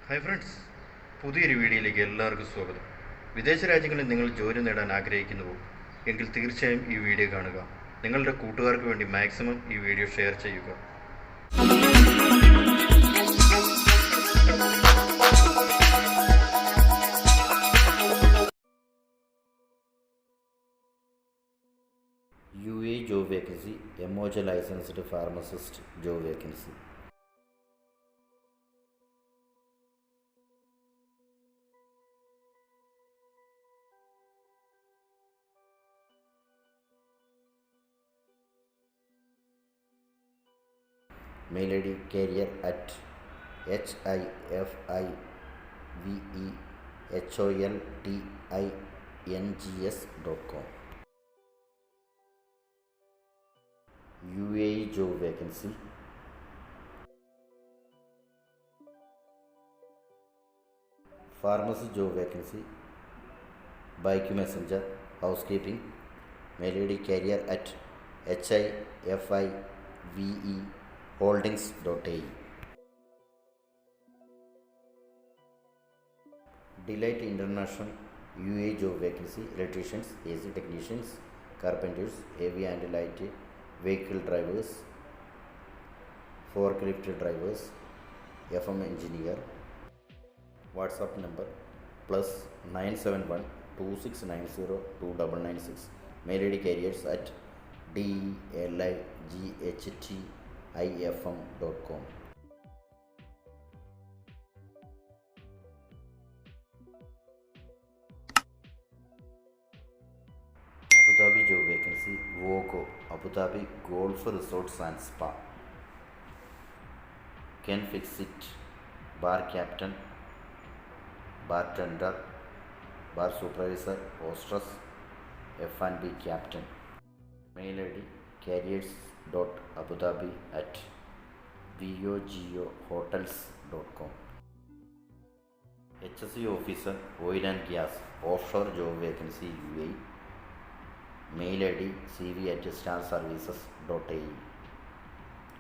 Hi friends, പുതിയൊരു വീഡിയോയിലേക്ക് എല്ലാവർക്കും സ്വാഗതം. വിദേശ രാജ്യങ്ങളിൽ നിങ്ങൾ ജോലി നേടാൻ ആഗ്രഹിക്കുന്നുവോ എങ്കിൽ തീർച്ചയായും ഈ വീഡിയോ കാണുക. നിങ്ങളുടെ കൂട്ടുകാർക്ക് വേണ്ടി മാക്സിമം ഈ വീഡിയോ ഷെയർ ചെയ്യുക. UAE job vacancy, MOJ licensed pharmacist job vacancy. Mail ID career@hivehotings.com. UAE job vacancy. Pharmacy job vacancy. Bike messenger, housekeeping. Mail ID career@hivehotings.ai. Delight International UAE job vacancy. Electricians, AC technicians, carpenters, heavy and light vehicle drivers, forklift drivers, FM engineer. WhatsApp number +971 2690 2996. Mail ID careers@delighttifm.com. Abu Dhabi job vacancy. Voco Abu Dhabi Golf Resorts and Spa. Can fix it. Bar captain, bartender, bar supervisor, hostess, F&B captain. Mail ID careers.abudabi@vogohotels.com. HSE officer, oil and gas, offshore job vacancy UAE. Mail ID cv@starservices.ae.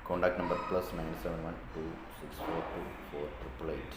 Contact number +971 2642 4888.